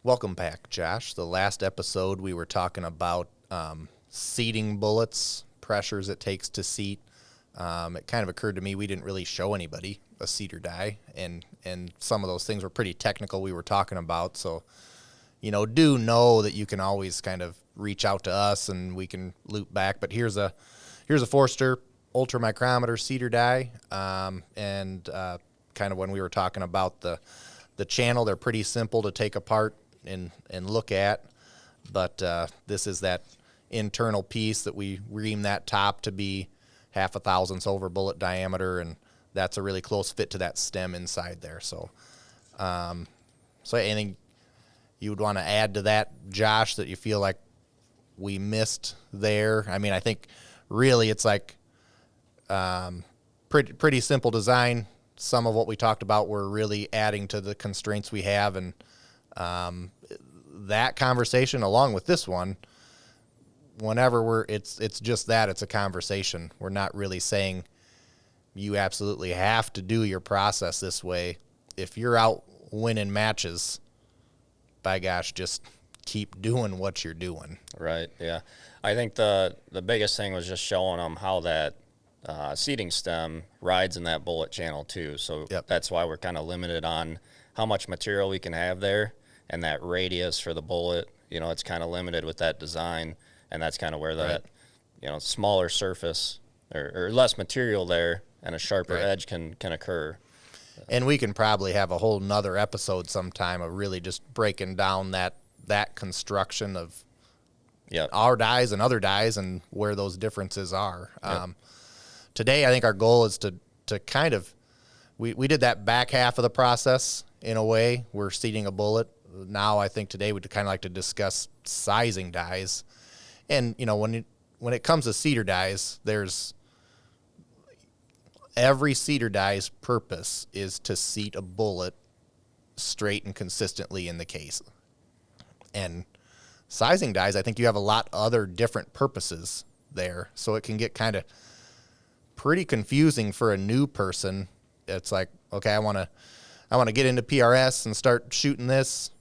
Welcome back, Josh. The last episode we were talking about seating bullets, pressures it takes to seat. It kind of occurred to me we didn't really show anybody a seater die, and some of those things were pretty technical we were talking about. So, do know that you can always kind of reach out to us and we can loop back. But here's a Forster ultramicrometer seater die, and kind of when we were talking about the channel, they're pretty simple to take apart and look at, but this is that internal piece that we ream that top to be 0.5 thousandths over bullet diameter, and that's a really close fit to that stem inside there. So anything you would want to add to that, Josh, that you feel like we missed there? I mean, I think really it's like pretty simple design. Some of what we talked about were really adding to the constraints we have, and that conversation along with this one, whenever it's just that, it's a conversation. We're not really saying you absolutely have to do your process this way. If you're out winning matches, by gosh, just keep doing what you're doing. Right, yeah. I think the biggest thing was just showing them how that seating stem rides in that bullet channel too. So That's why we're kind of limited on how much material we can have there, and that radius for the bullet, it's kind of limited with that design, and that's kind of where that, smaller surface or less material there and a sharper edge can occur. And we can probably have a whole nother episode sometime of really just breaking down that construction of our dies and other dies and where those differences are. Today, I think our goal is to kind of, we did that back half of the process in a way. We're seating a bullet. Now I think today we'd kind of like to discuss sizing dies. And, when it comes to seater dies, there's every seater die's purpose is to seat a bullet straight and consistently in the case. And sizing dies, I think you have a lot other different purposes there. So it can get kind of pretty confusing for a new person. It's like, okay, I want to get into PRS and start shooting this.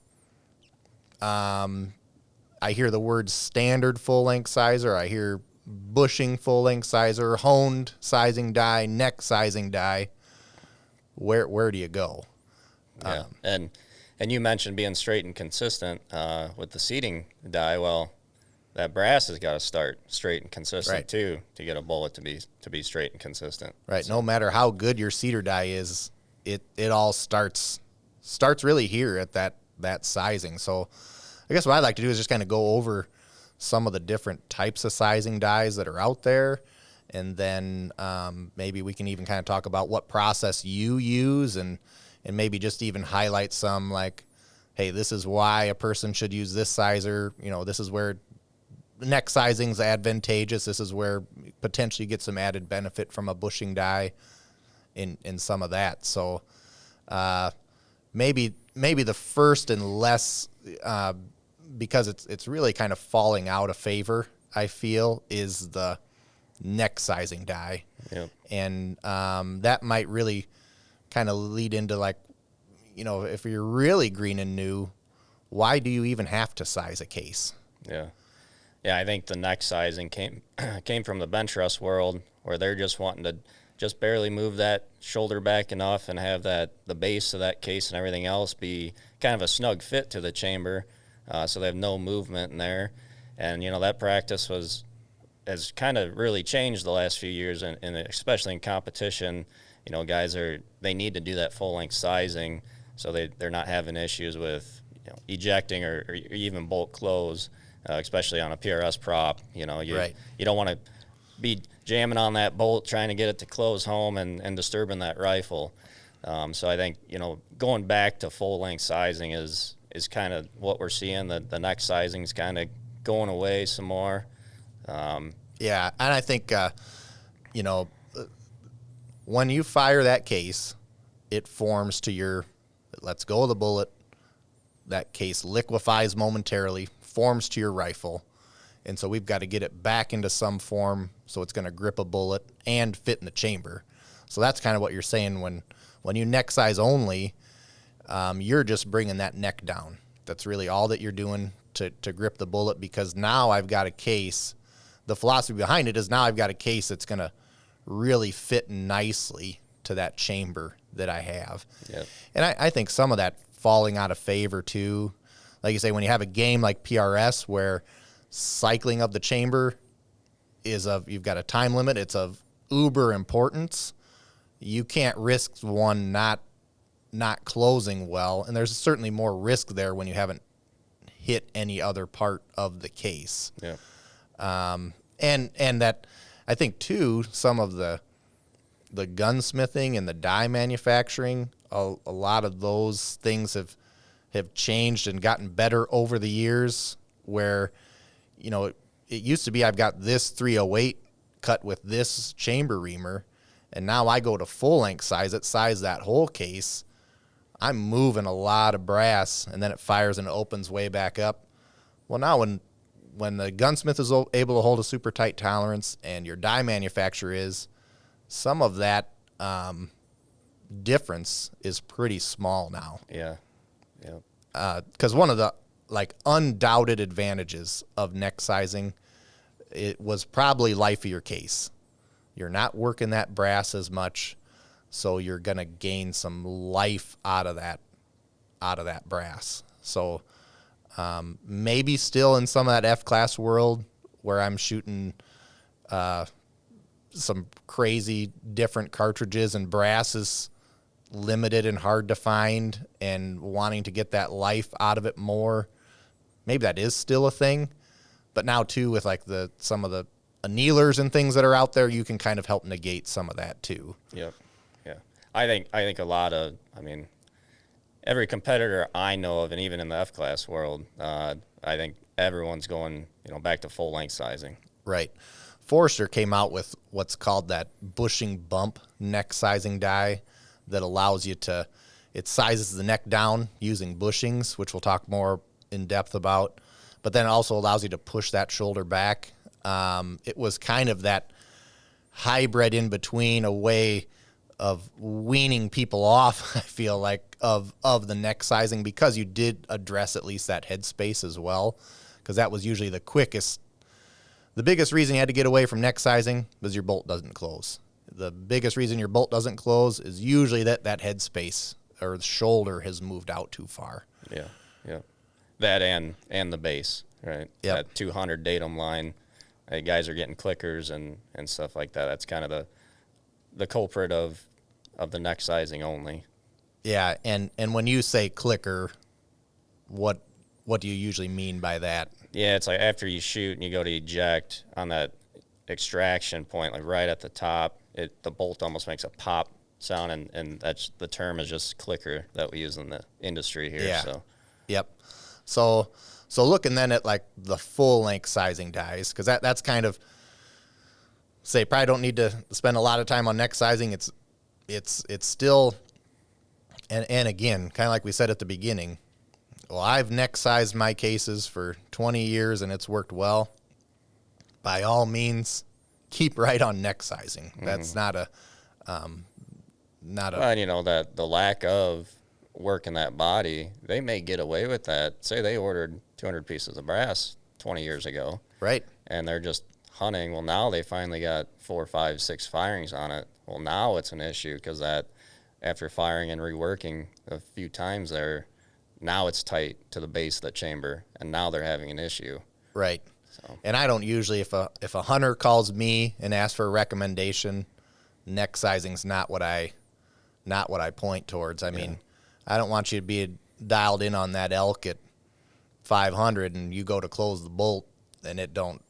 I hear the word standard full-length sizer. I hear bushing full-length sizer, honed sizing die, neck sizing die. Where do you go? Yeah, and you mentioned being straight and consistent with the seating die. Well, that brass has got to start straight and consistent too to get a bullet to be straight and consistent. Right. So, no matter how good your seater die is, it all starts really here at that sizing. So I guess what I'd like to do is just kind of go over some of the different types of sizing dies that are out there, and then maybe we can even kind of talk about what process you use, and maybe just even highlight some like, hey, this is why a person should use this sizer. This is where neck sizing's advantageous. This is where potentially you get some added benefit from a bushing die in some of that. So maybe the first and less because it's really kind of falling out of favor, I feel, is the neck sizing die. Yep. And that might really kind of lead into like, if you're really green and new, why do you even have to size a case? Yeah. Yeah, I think the neck sizing came from the bench rest world, where they're just wanting to just barely move that shoulder back enough and have the base of that case and everything else be kind of a snug fit to the chamber, so they have no movement in there. And, that practice has kind of really changed the last few years, and especially in competition. Guys they need to do that full-length sizing so they're not having issues with ejecting or even bolt close. Especially on a PRS prop, you don't want to be jamming on that bolt trying to get it to close home and disturbing that rifle. So I think going back to full length sizing is kind of what we're seeing. The neck sizing is kind of going away some more. Yeah, and I think when you fire that case, it forms to your lets go of the bullet. That case liquefies momentarily, forms to your rifle, and so we've got to get it back into some form so it's going to grip a bullet and fit in the chamber. So that's kind of what you're saying when you neck size only, you're just bringing that neck down. That's really all that you're doing to grip the bullet, because now I've got a case. The philosophy behind it is now I've got a case that's going to really fit nicely to that chamber that I have. Yep. And I think some of that falling out of favor too, like you say, when you have a game like PRS where cycling of the chamber you've got a time limit, it's of uber importance. You can't risk one not closing well, and there's certainly more risk there when you haven't hit any other part of the case. Yeah. And that, I think too, some of the gunsmithing and the die manufacturing, a lot of those things have changed and gotten better over the years, where, you know, it used to be I've got this 308 cut with this chamber reamer, and now I go to full length size that whole case. I'm moving a lot of brass, and then it fires and it opens way back up. Well, now when the gunsmith is able to hold a super tight tolerance, and your die manufacturer is, some of that difference is pretty small now. Yeah. Yeah. Because one of the undoubted advantages of neck sizing, it was probably life of your case. You're not working that brass as much, so you're gonna gain some life out of that brass. So maybe still in some of that F-class world where I'm shooting some crazy different cartridges and brass is limited and hard to find, and wanting to get that life out of it more, maybe that is still a thing. But now too, with some of the annealers and things that are out there, you can kind of help negate some of that too. Yep. Yeah. I think a lot of, every competitor I know of, and even in the F-class world, I think everyone's going, back to full length sizing. Right. Forster came out with what's called that bushing bump neck sizing die that allows you it sizes the neck down using bushings, which we'll talk more in depth about, but then it also allows you to push that shoulder back. It was kind of that hybrid in between, a way of weaning people off, I feel like, of the neck sizing, because you did address at least that headspace as well, because that was usually the biggest reason you had to get away from neck sizing was your bolt doesn't close. The biggest reason your bolt doesn't close is usually that headspace or the shoulder has moved out too far. Yeah, yeah. That and the base, right? Yep. That 200 datum line, guys are getting clickers and stuff like that. That's kind of the culprit of the neck sizing only. Yeah, and when you say clicker, what do you usually mean by that? Yeah, it's like after you shoot and you go to eject on that extraction point, like right at the top, the bolt almost makes a pop sound, and that's the term is just clicker that we use in the industry here. Yeah. So. Yep. So looking then at the full length sizing dies, because that's kind of, say, probably don't need to spend a lot of time on neck sizing. It's still, and again, kind of like we said at the beginning, well, I've neck sized my cases for 20 years and it's worked well. By all means, keep right on neck sizing. That's not a. Well, that the lack of work in that body, they may get away with that. Say they ordered 200 pieces of brass 20 years ago. Right. And they're just hunting. Well, now they finally got 4, 5, 6 firings on it. Well, now it's an issue because that after firing and reworking a few times there, now it's tight to the base of the chamber, and now they're having an issue. Right. So. And I don't usually, if a hunter calls me and asks for a recommendation, neck sizing's not what I point towards. I mean, I don't want you to be dialed in on that elk at 500 and you go to close the bolt and it don't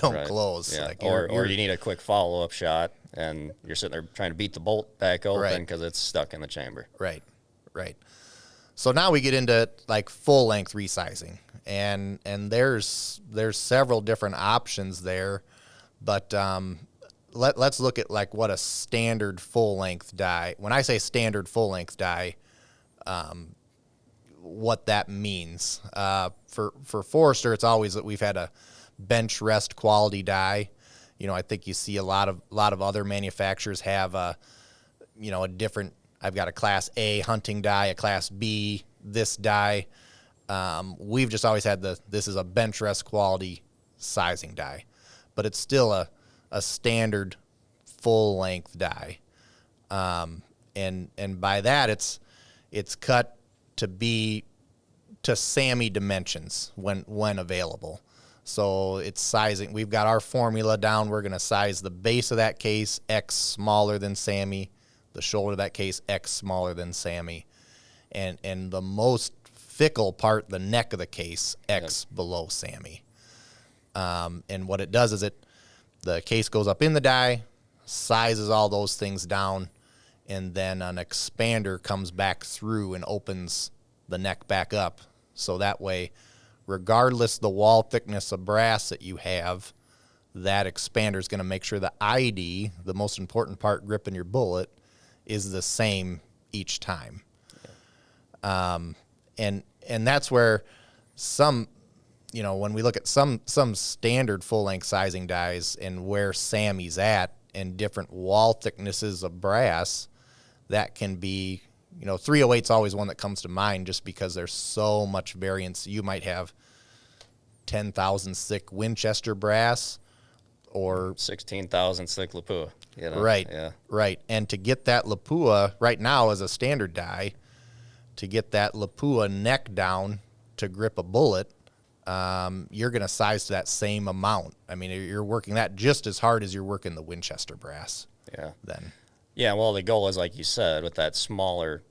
Right. close. Yeah. Or you need a quick follow-up shot and you're sitting there trying to beat the bolt back open because it's stuck in the chamber. Right. So now we get into full length resizing, and there's several different options there, but let's look at what a standard full length die. When I say standard full length die, what that means. For Forster, it's always that we've had a bench rest quality die. I think you see a lot of other manufacturers have a different. I've got a Class A hunting die, a Class B this die. We've just always had this is a bench rest quality sizing die, but it's still a standard full length die. And by that it's cut to SAMI dimensions when available. So it's sizing. We've got our formula down. We're going to size the base of that case X smaller than SAMI, the shoulder of that case X smaller than SAMI, and the most fickle part, the neck of the case, X below SAMI. And what it does is the case goes up in the die, sizes all those things down, and then an expander comes back through and opens the neck back up. So that way, regardless the wall thickness of brass that you have, that expander is going to make sure the ID, the most important part gripping your bullet, is the same each time. And that's where some, when we look at some standard full-length sizing dies and where SAMI's at and different wall thicknesses of brass, that can be, 308's always one that comes to mind just because there's so much variance. You might have 10,000 thick Winchester brass or 16,000 thick Lapua. Right, yeah. Right. And to get that Lapua right now as a standard die, to get that Lapua neck down to grip a bullet, you're going to size to that same amount. I mean, you're working that just as hard as you're working the Winchester brass. Yeah. Then. Yeah, well, the goal is, like you said, with that smaller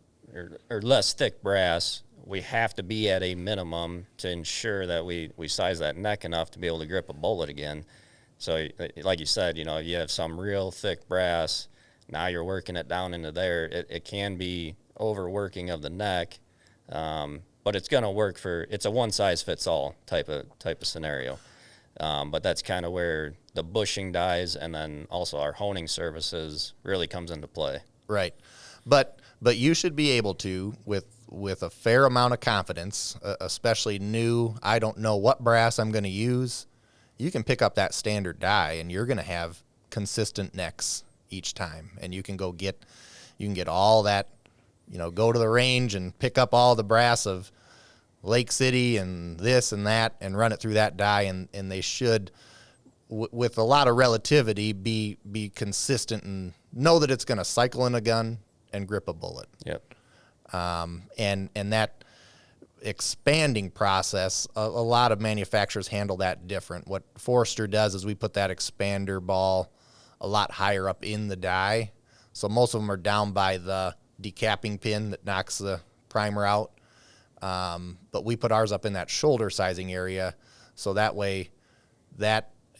or less thick brass, we have to be at a minimum to ensure that we size that neck enough to be able to grip a bullet again. So, like you said, you have some real thick brass. Now you're working it down into there. It can be overworking of the neck, but it's going to work it's a one-size-fits-all type of scenario. But that's kind of where the bushing dies and then also our honing services really comes into play. Right. But you should be able to, with a fair amount of confidence, especially new, I don't know what brass I'm going to use, you can pick up that standard die and you're going to have consistent necks each time. And you can get all that, go to the range and pick up all the brass of Lake City and this and that and run it through that die, and they should, with a lot of relativity, be consistent and know that it's going to cycle in a gun and grip a bullet. Yep. And that expanding process, a lot of manufacturers handle that different. What Forster does is we put that expander ball a lot higher up in the die, so most of them are down by the decapping pin that knocks the primer out. But we put ours up in that shoulder sizing area, so that way,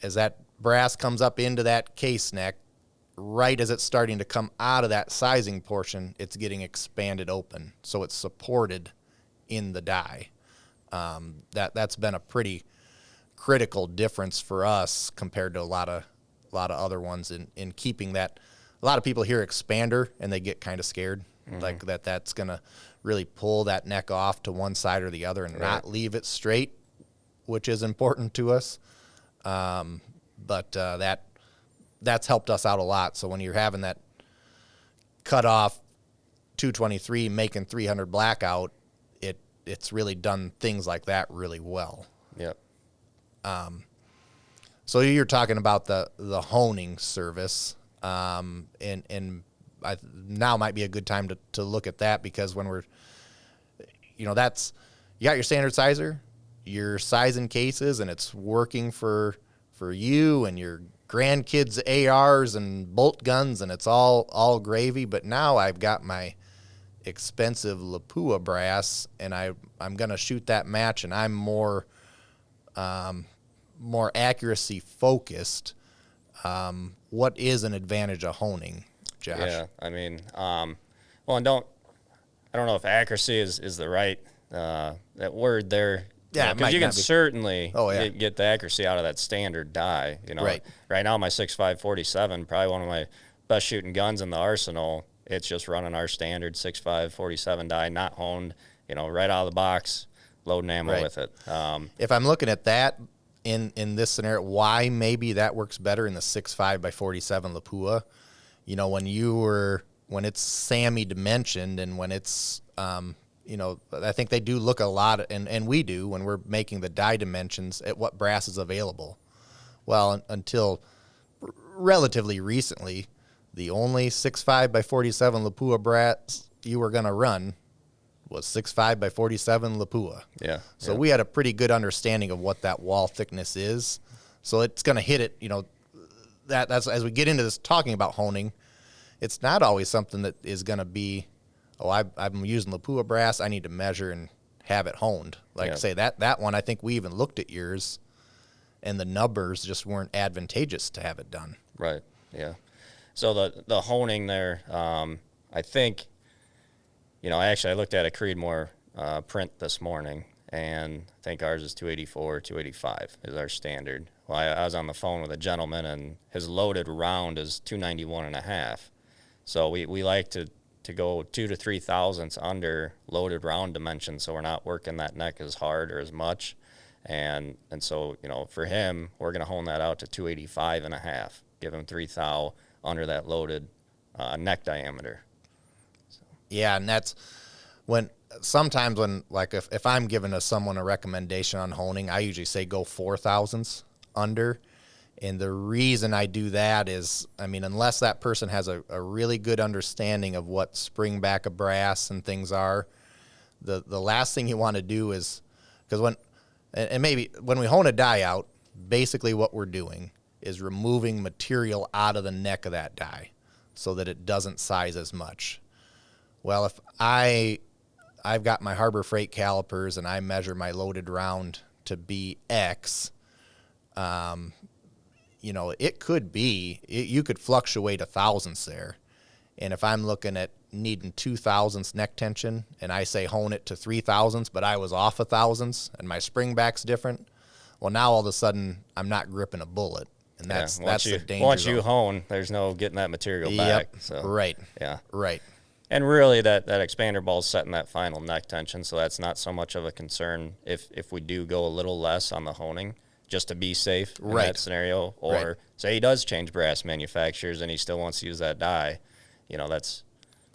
as that brass comes up into that case neck, right as it's starting to come out of that sizing portion, it's getting expanded open, so it's supported in the die. That's been a pretty critical difference for us compared to a lot of other ones in keeping that. A lot of people hear expander and they get kind of scared, like that's gonna really pull that neck off to one side or the other and not leave it straight, which is important to us. But that's helped us out a lot. So when you're having that cut off 223 making 300 blackout, it's really done things like that really well. Yep. So you're talking about the honing service, and now might be a good time to look at that, because when we're, you got your standard sizer, you're sizing cases, and it's working for you and your grandkids' ARs and bolt guns, and it's all gravy. But now I've got my expensive Lapua brass, and I'm gonna shoot that match, and I'm more accuracy focused. What is an advantage of honing, Josh? Yeah, I mean, well, I don't know if accuracy is the right that word there. Yeah, because you can certainly get the accuracy out of that standard die. Right now my 6.5 probably one of my best shooting guns in the arsenal. It's just running our standard 6.5 die, not honed. Right out of the box, loading ammo with it. If I'm looking at that in this scenario, why maybe that works better in the 6.5 by 47 Lapua. When it's SAMI dimensioned and when it's I think they do look a lot, and we do when we're making the die dimensions at what brass is available. Well, until relatively recently, the only 6.5 by 47 Lapua brass you were going to run was 6.5 by 47 Lapua. Yeah. So we had a pretty good understanding of what that wall thickness is. So it's going to hit it, that's as we get into this talking about honing, it's not always something that is going to be, I'm using Lapua brass, I need to measure and have it honed. Like say that one, I think we even looked at yours, and the numbers just weren't advantageous to have it done. Right. Yeah. So the honing there, I think, I looked at a Creedmoor print this morning, and I think ours is 284, 285 is our standard. Well, I was on the phone with a gentleman, and his loaded round is 291 and a half. So we like to go 2 to 3 thousandths under loaded round dimensions, so we're not working that neck as hard or as much. And so, for him, we're going to hone that out to 285 and a half, give him 3 thou under that loaded neck diameter. Yeah, and that's sometimes when if I'm giving someone a recommendation on honing, I usually say go 4 thousandths under. And the reason I do that is, unless that person has a really good understanding of what spring back of brass and things are, the last thing you want to do is, because maybe when we hone a die out, basically what we're doing is removing material out of the neck of that die so that it doesn't size as much. Well, if I've got my Harbor Freight calipers and I measure my loaded round to be X, it could be, you could fluctuate a thousandths there. And if I'm looking at needing 2 thousandths neck tension and I say hone it to 3 thousandths, but I was off a thousandths and my spring back's different, well, now all of a sudden I'm not gripping a bullet. And that's the danger. Once you hone, there's no getting that material back. So, right. Yeah. Right. And really that expander ball is setting that final neck tension, so that's not so much of a concern if we do go a little less on the honing, just to be safe in that scenario. Or say he does change brass manufacturers and he still wants to use that die, that's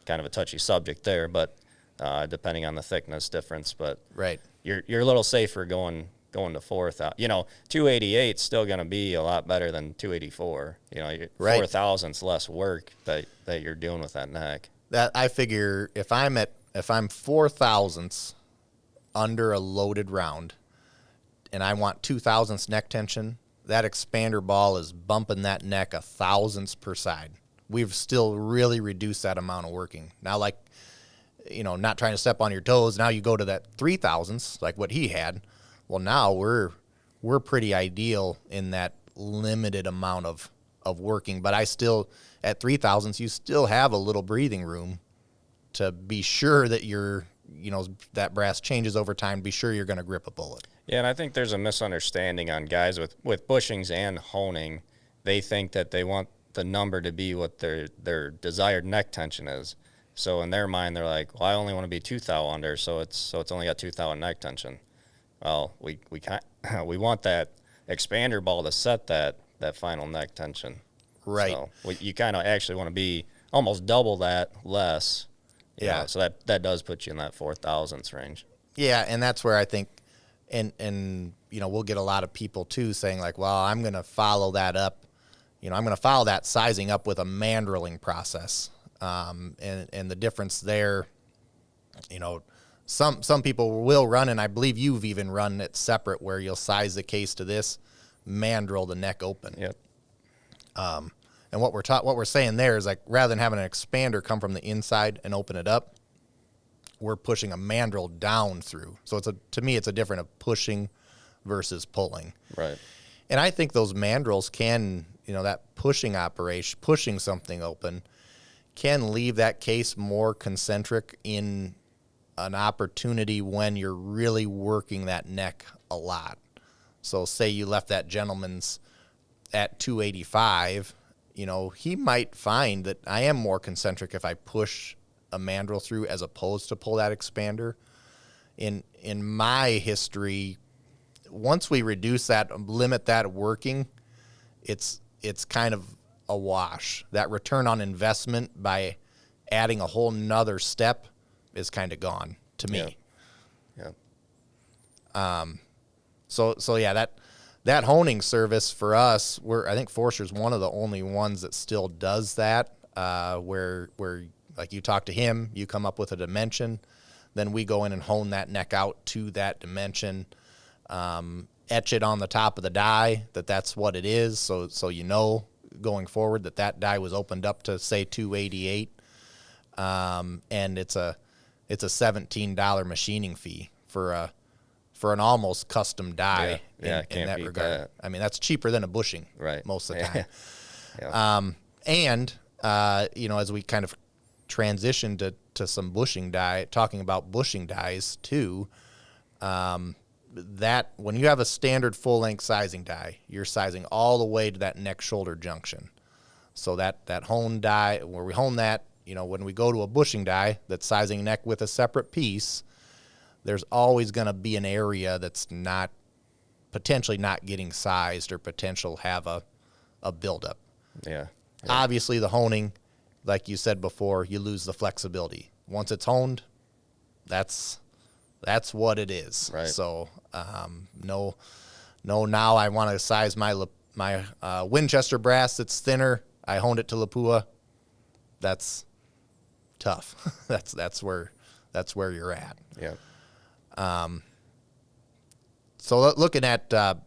kind of a touchy subject there, but depending on the thickness difference. But you're a little safer going to 4,000. 288 is still going to be a lot better than 284. 4 thousandths less work that you're doing with that neck. That I figure if I'm 4 thousandths under a loaded round and I want 2 thousandths neck tension, that expander ball is bumping that neck a thousandths per side. We've still really reduced that amount of working. Now, not trying to step on your toes, now you go to that 3 thousandths, like what he had. Well, now we're pretty ideal in that limited amount of working, but I still, at 3 thousandths, you still have a little breathing room to be sure that that brass changes over time, be sure you're going to grip a bullet. Yeah, and I think there's a misunderstanding on guys with bushings and honing. They think that they want the number to be what their desired neck tension is. So in their mind, they're like, well, I only want to be 2 thou under, so it's only got 2 thou neck tension. Well, we want that expander ball to set that final neck tension. Right. So you kind of actually want to be almost double that less. Yeah. So that does put you in that 4 thousandths range. Yeah, and that's where I think, and we'll get a lot of people too saying like, well, I'm going to follow that up. I'm going to follow that sizing up with a mandreling process. And the difference there, some people will run, and I believe you've even run it separate where you'll size the case to this, mandrel the neck open. Yep. And what we're saying there is like rather than having an expander come from the inside and open it up, we're pushing a mandrel down through. So to me it's a different of pushing versus pulling. Right. And I think those mandrels can, that pushing operation, pushing something open, can leave that case more concentric in an opportunity when you're really working that neck a lot. So say you left that gentleman's at 285, he might find that I am more concentric if I push a mandrel through as opposed to pull that expander. In my history, once we reduce that, limit that working, it's kind of a wash. That return on investment by adding a whole nother step is kind of gone. to me. Yeah. So yeah, that honing service for us, I think Forster's one of the only ones that still does that, where like you talk to him, you come up with a dimension, then we go in and hone that neck out to that dimension, etch it on the top of the die that's what it is, so you know going forward that die was opened up to say 288, and it's a $17 machining fee for an almost custom die in that regard. That. I mean, that's cheaper than a bushing, right? Most of the time. Yeah. As we kind of transition to some bushing die, talking about bushing dies too, that when you have a standard full length sizing die, you're sizing all the way to that neck shoulder junction. So that hone die, where we hone that, when we go to a bushing die that's sizing neck with a separate piece, there's always going to be an area that's potentially not getting sized or potential have a buildup. Yeah. Obviously, the honing, like you said before, you lose the flexibility. Once it's honed, that's what it is. Right. So, no. Now I want to size my Winchester brass that's thinner. I honed it to Lapua. That's tough. that's where you're at. Yeah. So looking at, so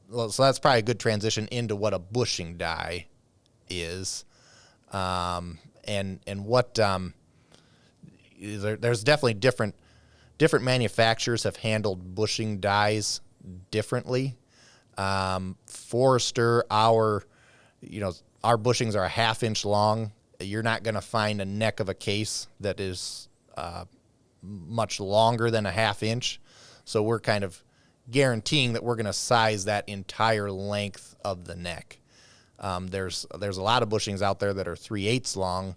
that's probably a good transition into what a bushing die is, and what there's definitely different manufacturers have handled bushing dies differently. Forster, our bushings are a 1/2 inch long. You're not going to find a neck of a case that is much longer than a 1/2 inch. So we're kind of guaranteeing that we're going to size that entire length of the neck. There's a lot of bushings out there that are 3/8 long,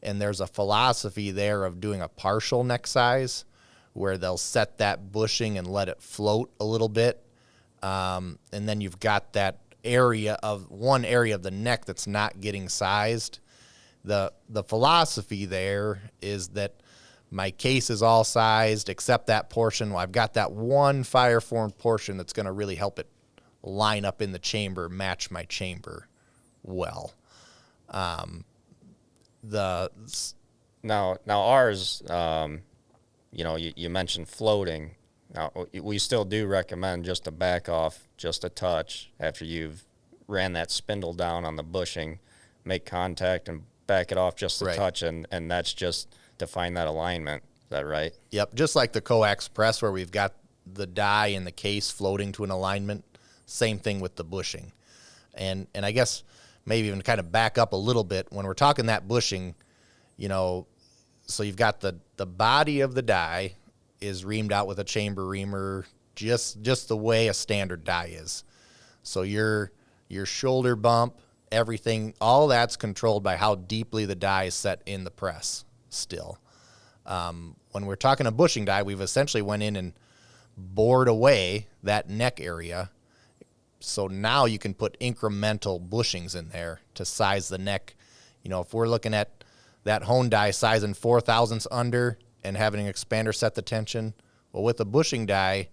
and there's a philosophy there of doing a partial neck size where they'll set that bushing and let it float a little bit. And then you've got that one area of the neck that's not getting sized. The philosophy there is that my case is all sized except that portion. Well, I've got that one fire formed portion that's going to really help it line up in the chamber, match my chamber well. Now ours, you mentioned floating. Now we still do recommend just to back off just a touch after you've ran that spindle down on the bushing, make contact and back it off just a touch, and that's just to find that alignment. Is that right? Yep. Just like the coax press where we've got the die in the case floating to an alignment, same thing with the bushing. And I guess maybe even kind of back up a little bit when we're talking that bushing, so you've got the body of the die is reamed out with a chamber reamer, just the way a standard die is. So your shoulder bump, everything, all that's controlled by how deeply the die is set in the press still. When we're talking a bushing die, we've essentially went in and bored away that neck area. So now you can put incremental bushings in there to size the neck. If we're looking at that hone die sizing 4/1000 under and having an expander set the tension, well, with a bushing die,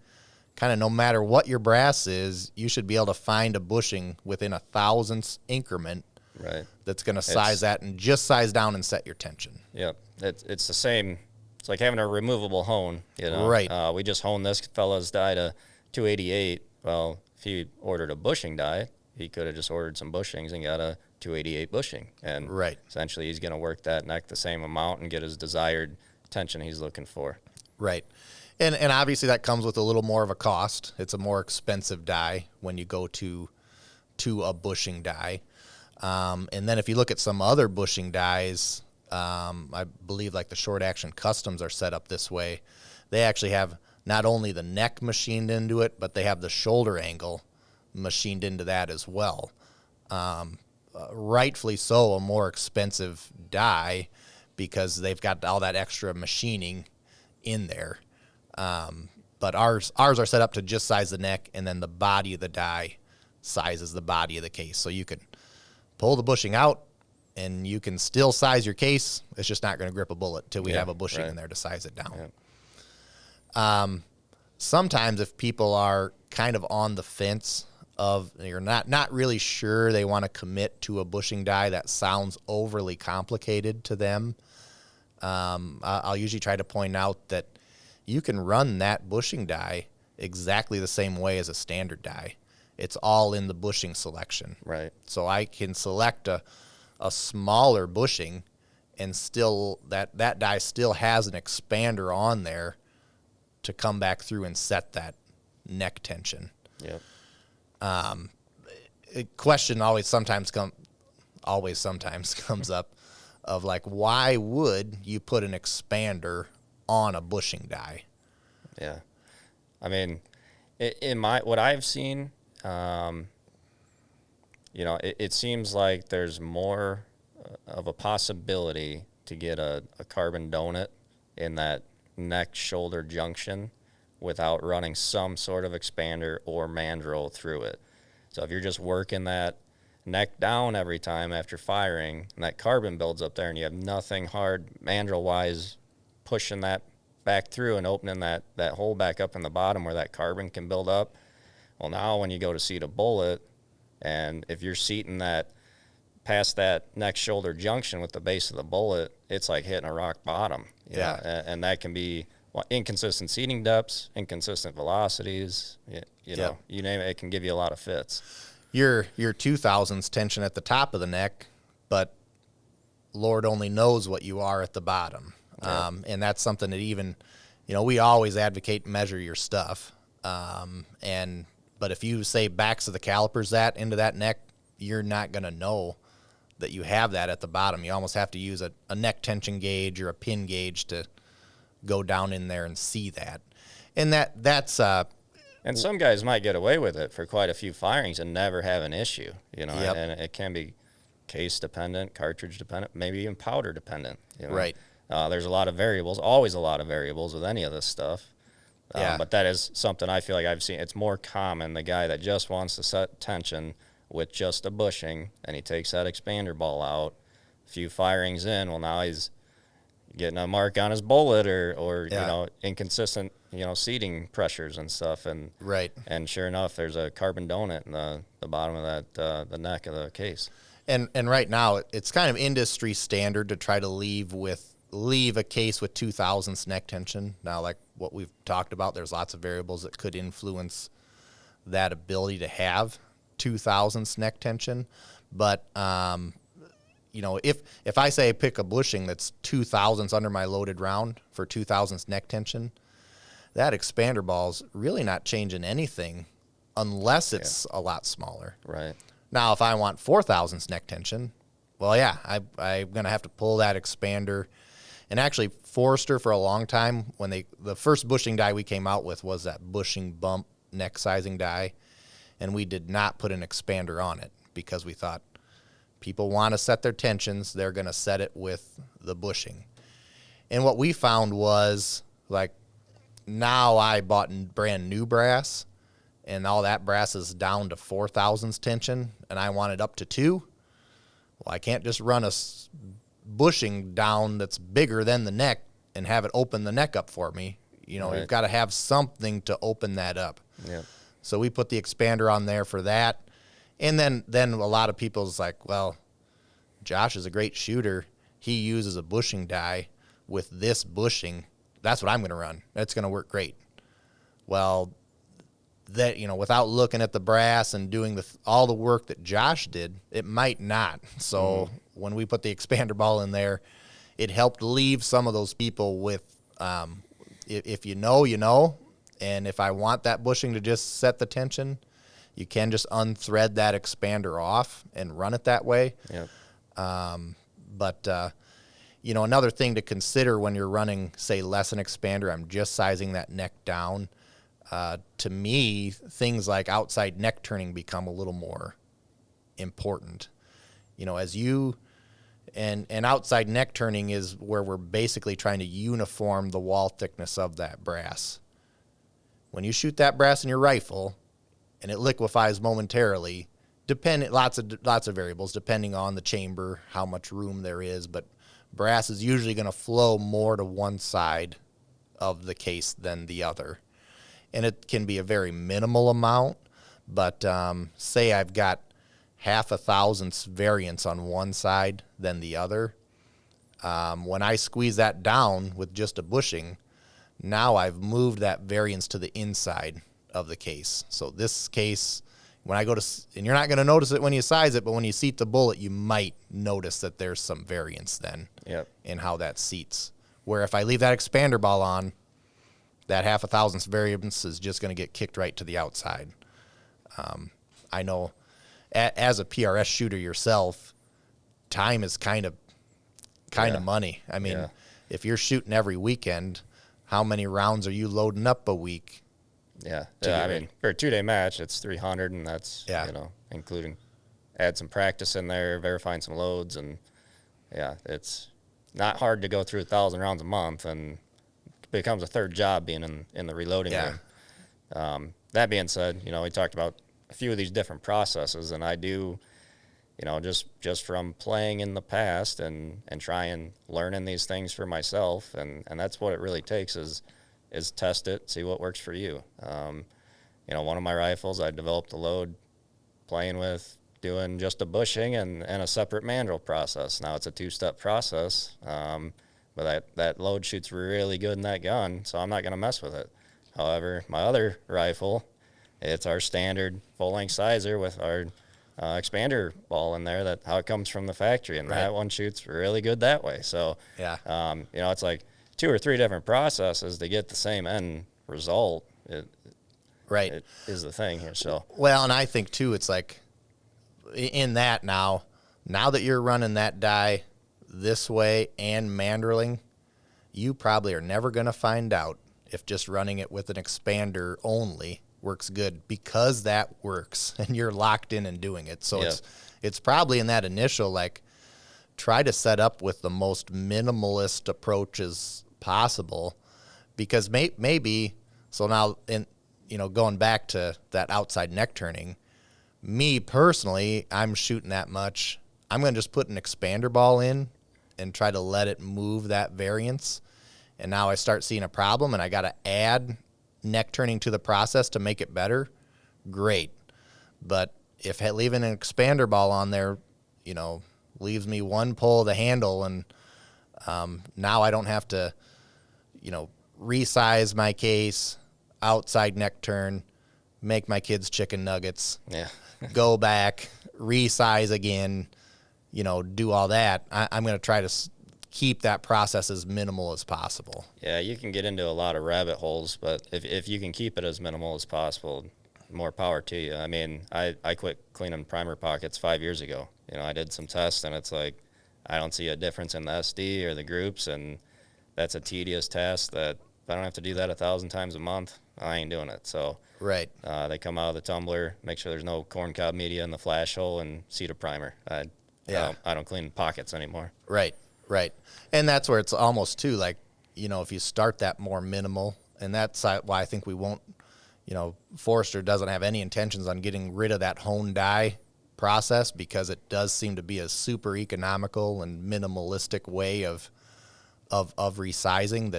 kind of no matter what your brass is, you should be able to find a bushing within 1/1000th increment. Right. That's going to size that and just size down and set your tension. Yep. It's the same. It's like having a removable hone, Right. We just honed this fella's die to 288. Well, if he ordered a bushing die, he could have just ordered some bushings and got a 288 bushing. And essentially he's going to work that neck the same amount and get his desired tension he's looking for. Right. And obviously that comes with a little more of a cost. It's a more expensive die when you go to a bushing die. And then if you look at some other bushing dies, I believe like the short action customs are set up this way. They actually have not only the neck machined into it, but they have the shoulder angle machined into that as well. Rightfully so, a more expensive die because they've got all that extra machining in there. But ours are set up to just size the neck, and then the body of the die sizes the body of the case. So you can pull the bushing out, and you can still size your case. It's just not going to grip a bullet till we have a bushing in there to size it down. Sometimes if people are kind of on the fence of you're not really sure they want to commit to a bushing die that sounds overly complicated to them, I'll usually try to point out that you can run that bushing die exactly the same way as a standard die. It's all in the bushing selection. Right. So I can select a smaller bushing and still that die still has an expander on there to come back through and set that neck tension. Yep. A question always sometimes comes up of like, why would you put an expander on a bushing die? Yeah. I mean, in what I've seen, it seems like there's more of a possibility to get a carbon donut in that neck shoulder junction without running some sort of expander or mandrel through it. So if you're just working that neck down every time after firing and that carbon builds up there and you have nothing hard mandrel wise pushing that back through and opening that hole back up in the bottom where that carbon can build up, well, now when you go to seat a bullet, and if you're seating that past that neck shoulder junction with the base of the bullet, it's like hitting a rock bottom. Yeah. And that can be inconsistent seating depths, inconsistent velocities, you know, you name it, it can give you a lot of fits. Your 2000s tension at the top of the neck, but Lord only knows what you are at the bottom. Yeah. And that's something that even, we always advocate measure your stuff. But if you say backs of the calipers into that neck, you're not going to know that you have that at the bottom. You almost have to use a neck tension gauge or a pin gauge to go down in there and see that. And that's and some guys might get away with it for quite a few firings and never have an issue, Yep. and it can be case dependent, cartridge dependent, maybe even powder dependent. Right. There's a lot of variables, always a lot of variables with any of this stuff. Yeah. But that is something I feel like I've seen. It's more common, the guy that just wants to set tension with just a bushing, and he takes that expander ball out, a few firings in, well, now he's getting a mark on his bullet or inconsistent, seating pressures and stuff. And right. And sure enough, there's a carbon donut in the bottom of that, the neck of the case. And right now, it's kind of industry standard to try to leave a case with 2000s neck tension. Now, like what we've talked about, there's lots of variables that could influence that ability to have 2000s neck tension. But, if I say pick a bushing that's 2000s under my loaded round for 2000s neck tension, that expander ball's really not changing anything unless it's a lot smaller. Right. Now, if I want 4000s neck tension, well, yeah, I'm going to have to pull that expander. And actually, Forster, for a long time, the first bushing die we came out with was that bushing bump neck sizing die, and we did not put an expander on it because we thought people want to set their tensions, they're going to set it with the bushing. And what we found was, like, now I bought brand new brass, and all that brass is down to 4000s tension, and I want it up to 2. Well, I can't just run a bushing down that's bigger than the neck and have it open the neck up for me. Right. You've got to have something to open that up. Yeah. So we put the expander on there for that. And then a lot of people's like, well, Josh is a great shooter. He uses a bushing die with this bushing. That's what I'm going to run. That's going to work great. Well, that, without looking at the brass and doing all the work that Josh did, it might not. So when we put the expander ball in there, it helped leave some of those people with, if you know, and if I want that bushing to just set the tension, you can just unthread that expander off and run it that way. Yep. But another thing to consider when you're running, say, less an expander, I'm just sizing that neck down. To me, things like outside neck turning become a little more important. As you and outside neck turning is where we're basically trying to uniform the wall thickness of that brass. When you shoot that brass in your rifle and it liquefies momentarily, lots of variables depending on the chamber, how much room there is, but brass is usually going to flow more to one side of the case than the other. And it can be a very minimal amount, but say I've got half a thousandths variance on one side than the other. When I squeeze that down with just a bushing, now I've moved that variance to the inside of the case. So this case, when I go to, and you're not going to notice it when you size it, but when you seat the bullet, you might notice that there's some variance then in how that seats. Where if I leave that expander ball on, that half a thousandths variance is just going to get kicked right to the outside. I know as a PRS shooter yourself, time is kind of money. I mean, if you're shooting every weekend, how many rounds are you loading up a week? Yeah. I mean, for a 2-day match, it's 300, and that's, you know, including add some practice in there, verifying some loads, and it's not hard to go through 1,000 rounds a month, and it becomes a third job being in the reloading room. That being said, you know, we talked about a few of these different processes, and I do, you know, just from playing in the past and trying learning these things for myself, and that's what it really takes is test it, see what works for you. You know, one of my rifles, I developed a load playing with doing just a bushing and a separate mandrel process. Now it's a 2-step process, but that load shoots really good in that gun, so I'm not going to mess with it. However, my other rifle, it's our standard full-length sizer with our expander ball in there, that how it comes from the factory, and that one shoots really good that way. So, you know, it's like 2 or 3 different processes to get the same end result. It is the thing here. So, well, and I think too, it's like in that now that you're running that die this way and mandreling, you probably are never going to find out if just running it with an expander only works good, because that works and you're locked in and doing it. So it's probably in that initial, like, try to set up with the most minimalist approaches possible, because maybe so now, in, you know, going back to that outside neck turning, me personally, I'm shooting that much, I'm going to just put an expander ball in and try to let it move that variance. And now I start seeing a problem and I got to add neck turning to the process to make it better. Great. But if leaving an expander ball on there, you know, leaves me one pull of the handle, and now I don't have to, you know, resize my case, outside neck turn, make my kids chicken nuggets, go back, resize again, you know, do all that. I'm going to try to keep that process as minimal as possible. Yeah, you can get into a lot of rabbit holes, but if you can keep it as minimal as possible, more power to you. I mean, I quit cleaning primer pockets 5 years ago. You know, I did some tests, and it's like, I don't see a difference in the SD or the groups, and that's a tedious task that if I don't have to do that 1,000 times a month, I ain't doing it. So they come out of the tumbler, make sure there's no corncob media in the flash hole, and seat a primer. I don't clean pockets anymore. Right. And that's where it's almost too, like, you know, if you start that more minimal, and that's why I think we won't, you know, Forster doesn't have any intentions on getting rid of that hone die process, because it does seem to be a super economical and minimalistic way of resizing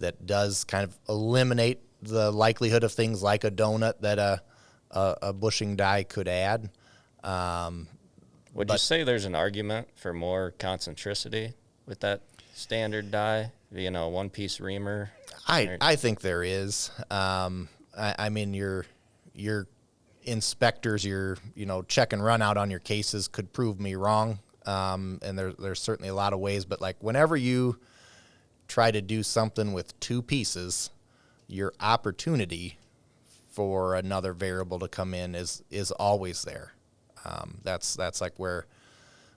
that does kind of eliminate the likelihood of things like a donut that a bushing die could add. Would you say there's an argument for more concentricity with that standard die, you know, one-piece reamer? I think there is. I mean, your inspectors, your, you know, check and run out on your cases could prove me wrong. And there's certainly a lot of ways, but like whenever you try to do something with 2 pieces, your opportunity for another variable to come in is always there. That's like where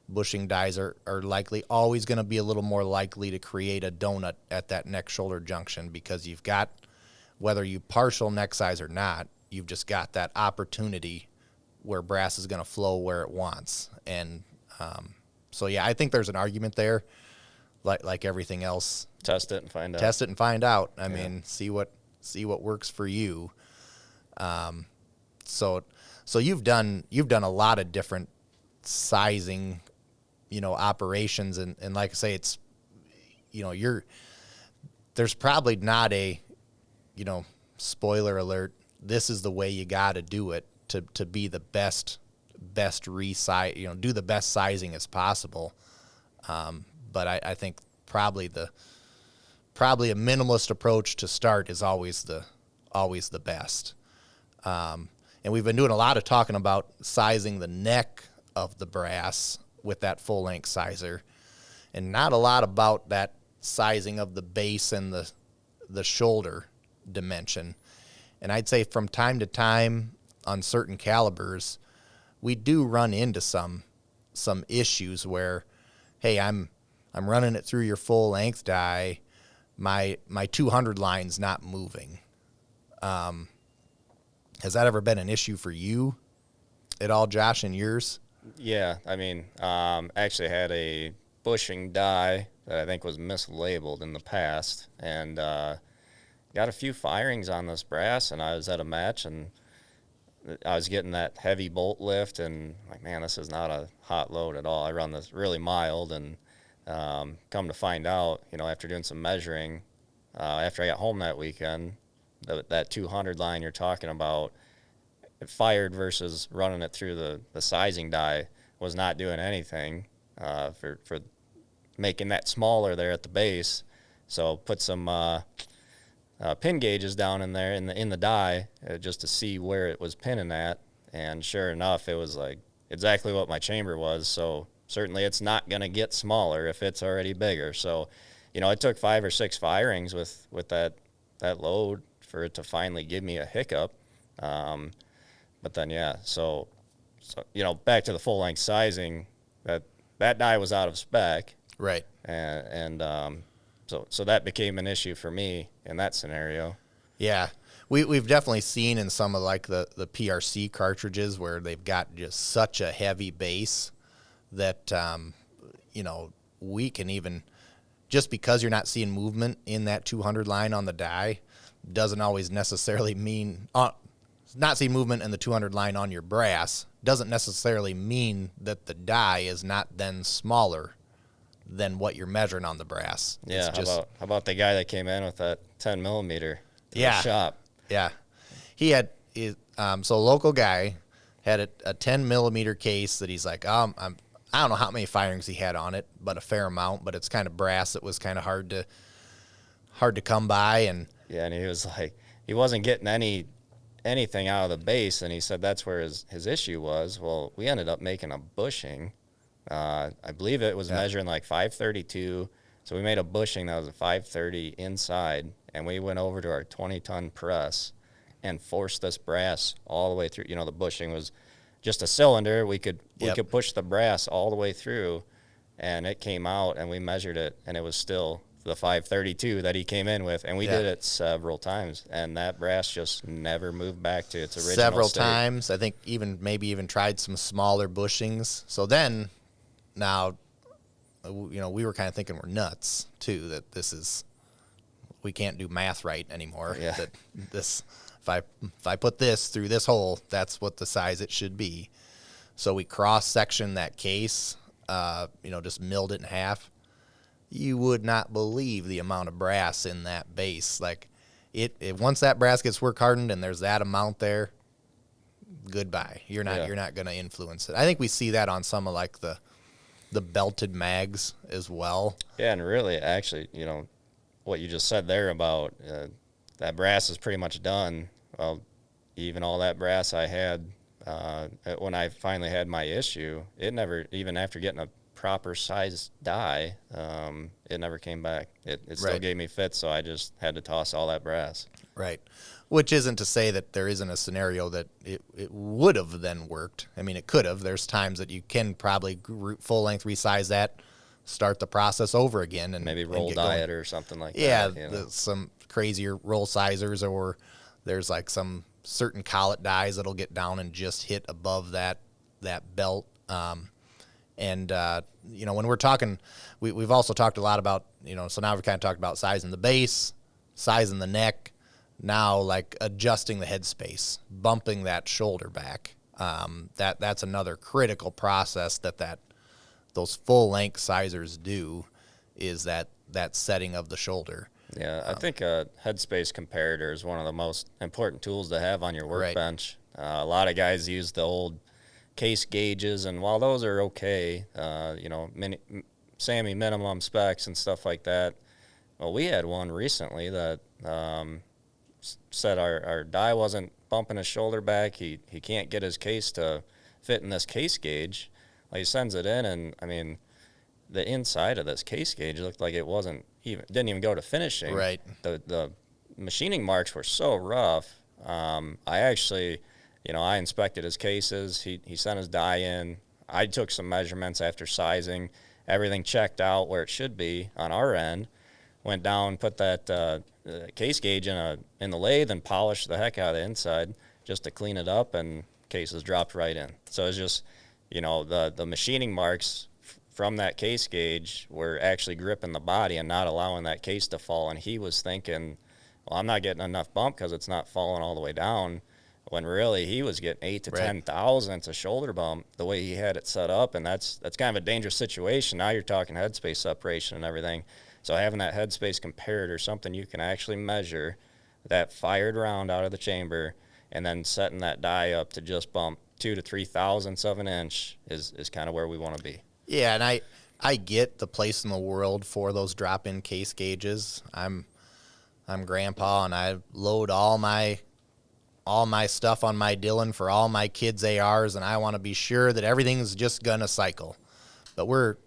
bushing dies are likely always going to be a little more likely to create a donut at that neck shoulder junction, because you've got, whether you partial neck size or not, you've just got that opportunity where brass is going to flow where it wants. And so yeah, I think there's an argument there. Like everything else, test it and find out. I mean, see what works for you. So you've done a lot of different sizing, you know, operations, and like I say, it's, you know, there's probably not a, spoiler alert, this is the way you got to do it to be the best resize, do the best sizing as possible. But I think probably a minimalist approach to start is always the best. And we've been doing a lot of talking about sizing the neck of the brass with that full length sizer, and not a lot about that sizing of the base and the shoulder dimension. And I'd say from time to time on certain calibers, we do run into some issues where, hey, I'm running it through your full length die, my 200 line's not moving. Has that ever been an issue for you at all, Josh, in yours? Yeah, I mean, actually had a bushing die that I think was mislabeled in the past, and got a few firings on this brass, and I was at a match, and I was getting that heavy bolt lift, and like, man, this is not a hot load at all. I run this really mild, and come to find out, after doing some measuring, after I got home that weekend, that 200 line you're talking about, it fired versus running it through the sizing die was not doing anything for making that smaller there at the base. So put some pin gauges down in there in the die just to see where it was pinning at, and sure enough, it was like exactly what my chamber was. So certainly it's not going to get smaller if it's already bigger. So it took 5 or 6 firings with that load for it to finally give me a hiccup. But then, yeah, so back to the full length sizing, that die was out of spec. Right. And so that became an issue for me in that scenario. Yeah. We've definitely seen in some of like the PRC cartridges where they've got just such a heavy base that, we can even, just because you're not seeing movement in that 200 line on the die doesn't always necessarily mean, not seeing movement in the 200 line on your brass doesn't necessarily mean that the die is not then smaller than what you're measuring on the brass. Yeah, how about the guy that came in with that 10 millimeter to the shop? Yeah. He had, so a local guy had a 10 millimeter case that he's like, I don't know how many firings he had on it, but a fair amount, but it's kind of brass that was kind of hard to come by. And yeah, and he was like, he wasn't getting anything out of the base, and he said that's where his issue was. Well, we ended up making a bushing. I believe it was measuring like 532, so we made a bushing that was a 530 inside, and we went over to our 20-ton press and forced this brass all the way through. The bushing was just a cylinder. We could push the brass all the way through, and it came out, and we measured it, and it was still the 532 that he came in with, and we did it several times, and that brass just never moved back to its original several state. times. I think maybe even tried some smaller bushings. So then, now, we were kind of thinking we're nuts too, that we can't do math right anymore. Yeah. That this, if I put this through this hole, that's what the size it should be. So we cross-sectioned that case, just milled it in half. You would not believe the amount of brass in that base. Like once that brass gets work hardened and there's that amount there, goodbye. You're not going to influence it. I think we see that on some of like the belted mags as well. Yeah, and really, actually, what you just said there about that brass is pretty much done. Well, even all that brass I had when I finally had my issue, it never, even after getting a proper size die, it never came back. It still gave me fits, so I just had to toss all that brass. Right. Which isn't to say that there isn't a scenario that it would have then worked. I mean, it could have. There's times that you can probably full length resize that, start the process over again, and maybe roll die it or something like that. Yeah, some crazier roll sizers, or there's like some certain collet dies that'll get down and just hit above that belt. And when we're talking, we've also talked a lot about, so now we've kind of talked about sizing the base, sizing the neck, now like adjusting the headspace, bumping that shoulder back. That's another critical process that those full length sizers do, is that setting of the shoulder. Yeah, I think a headspace comparator is one of the most important tools to have on your workbench. A lot of guys use the old case gauges, and while those are okay, SAMI minimum specs and stuff like that, well, we had one recently that said our die wasn't bumping his shoulder back. He can't get his case to fit in this case gauge. Well, he sends it in, and I mean, the inside of this case gauge looked like it didn't even go to finishing. Right. The machining marks were so rough. I actually, I inspected his cases. He sent his die in. I took some measurements after sizing. Everything checked out where it should be on our end. Went down, put that case gauge in the lathe and polished the heck out of the inside just to clean it up, and cases dropped right in. So it's just, the machining marks from that case gauge were actually gripping the body and not allowing that case to fall. And he was thinking, well, I'm not getting enough bump because it's not falling all the way down, when really he was getting 8 to 10 thousandths of shoulder bump the way he had it set up. And that's kind of a dangerous situation. Now you're talking headspace separation and everything. So having that headspace comparator, something you can actually measure that fired round out of the chamber, and then setting that die up to just bump 2 to 3 thousandths of an inch is kind of where we want to be. Yeah, and I get the place in the world for those drop-in case gauges. I'm grandpa, and I load all my stuff on my Dillon for all my kids' ARs, and I want to be sure that everything's just gonna cycle. But we're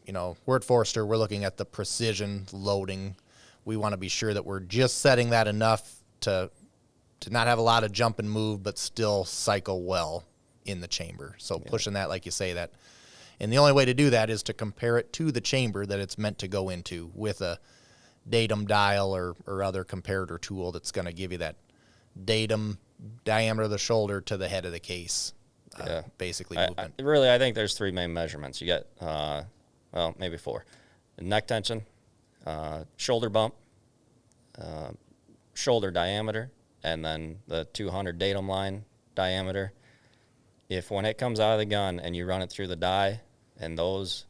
at Forster, we're looking at the precision loading. We want to be sure that we're just setting that enough to not have a lot of jump and move, but still cycle well in the chamber. So pushing that, like you say, that. And the only way to do that is to compare it to the chamber that it's meant to go into with a datum dial or other comparator tool that's going to give you that datum diameter of the shoulder to the head of the case, basically movement. I think there's 3 main measurements. You got, maybe 4. Neck tension, shoulder bump, shoulder diameter, and then the 200 datum line diameter. If when it comes out of the gun and you run it through the die and those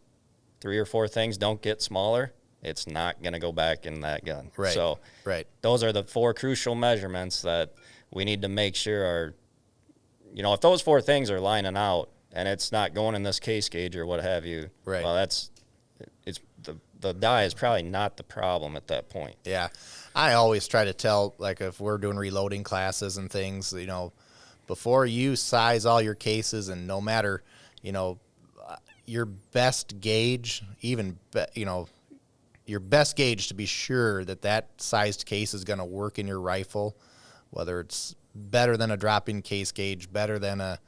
3 or 4 things don't get smaller, it's not going to go back in that gun. Right. So those are the 4 crucial measurements that we need to make sure are, if those 4 things are lining out and it's not going in this case gauge or what have you, well, the die is probably not the problem at that point. Yeah. I always try to tell, like, if we're doing reloading classes and things, before you size all your cases, and no matter, your best gauge, your best gauge to be sure that sized case is going to work in your rifle, whether it's better than a drop-in case gauge, better than a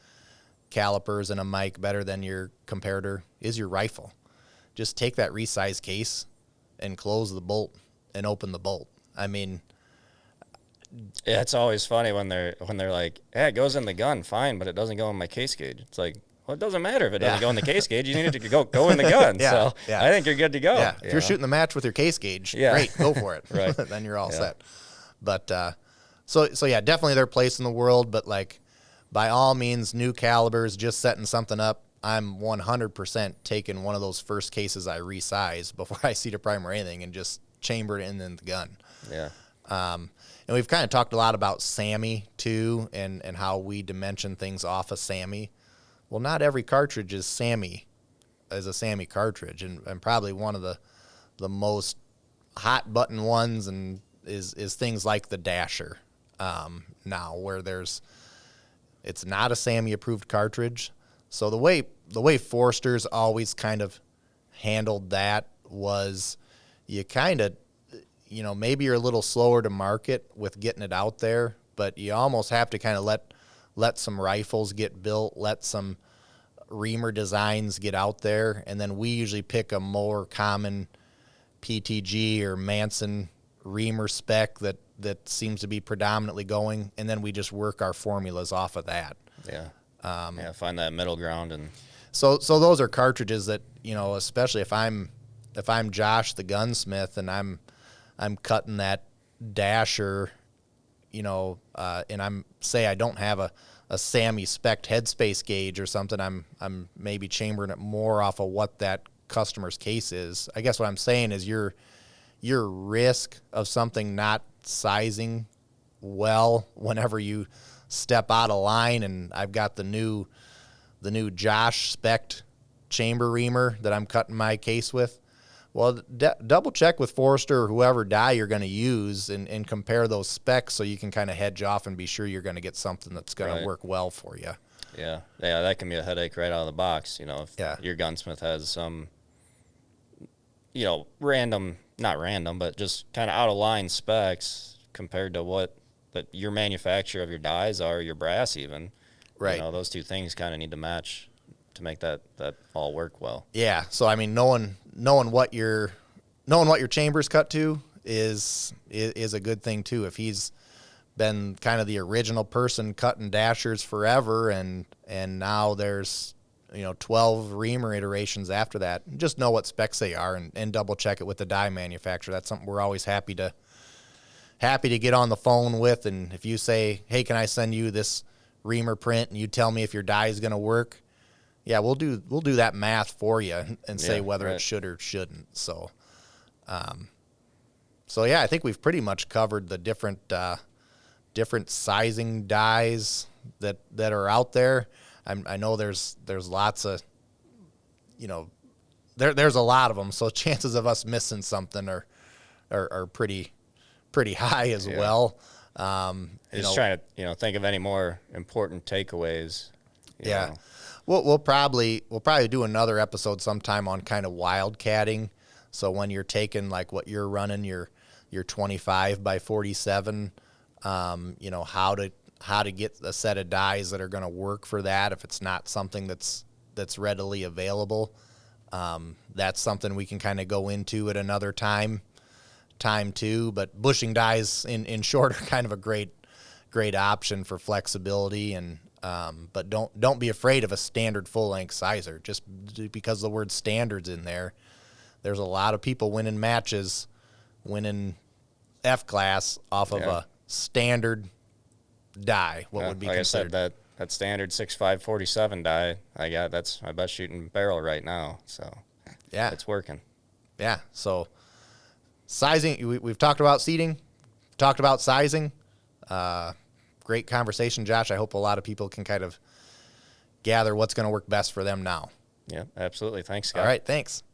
calipers and a mic, better than your comparator, is your rifle. Just take that resized case and close the bolt and open the bolt. I mean, yeah, it's always funny when they're like, "Yeah, it goes in the gun, fine, but it doesn't go in my case gauge." It's like, well, it doesn't matter if it doesn't go in the case gauge. You need it to go in the gun. I think you're good to go. Yeah, if you're shooting the match with your case gauge, great, go for it. Right, then you're all set. But so yeah, definitely their place in the world. But like, by all means, new calibers, just setting something up. I'm 100% taking one of those first cases I resize before I seat a primer or anything, and just chamber it in the gun. Yeah. And we've kind of talked a lot about SAMI too, and how we dimension things off of SAMI. Well, not every cartridge is a SAMI cartridge, and probably one of the most hot button ones and is things like the Dasher now, where it's not a SAMI approved cartridge. So the way Forster's always kind of handled that was, you kind of, maybe you're a little slower to market with getting it out there, but you almost have to kind of let some rifles get built, let some reamer designs get out there, and then we usually pick a more common PTG or Manson reamer spec that seems to be predominantly going, and then we just work our formulas off of that. Yeah. Find that middle ground. And so those are cartridges that, especially if I'm Josh the gunsmith and I'm cutting that Dasher, and I don't have a SAMI spec'd headspace gauge or something, I'm maybe chambering it more off of what that customer's case is. I guess what I'm saying is you're your risk of something not sizing well whenever you step out of line. And I've got the new Josh spec chamber reamer that I'm cutting my case with. Well, double check with Forster or whoever die you're going to use and compare those specs so you can kind of hedge off and be sure you're going to get something that's going to work well for you. Yeah, that can be a headache right out of the box. You know, if your gunsmith has some, not random, but just kind of out of line specs compared to what your manufacturer of your dies are, your brass even. Right. You know, those two things kind of need to match to make that all work well. Yeah. So I mean, knowing what your chamber's cut to is a good thing too. If he's been kind of the original person cutting dashers forever, and now there's 12 reamer iterations after that, just know what specs they are and double check it with the die manufacturer. That's something we're always happy to get on the phone with. And if you say, hey, can I send you this reamer print, and you tell me if your die is going to work, yeah, we'll do that math for you and say whether it should or shouldn't. So yeah, I think we've pretty much covered the different sizing dies that are out there. I know there's lots of, there's a lot of them. So chances of us missing something are pretty high as well. Just trying to think of any more important takeaways. You know. We'll probably do another episode sometime on kind of wildcatting. So when you're taking like what you're running your 25 by 47, how to get a set of dies that are going to work for that. If it's not something that's readily available, that's something we can kind of go into at another time too. But bushing dies in short are kind of a great option for flexibility. And but don't be afraid of a standard full length sizer. Just because the word standard's in there, there's a lot of people winning matches, winning F class off of a standard die. What would be like considered? I said, that standard 6.5-47 die I got, that's my best shooting barrel right now. So yeah, it's working. Yeah. So sizing, we've talked about seating, talked about sizing. Great conversation, Josh. I hope a lot of people can kind of gather what's going to work best for them now. Yeah, absolutely. Thanks, Scott. All right. Thanks.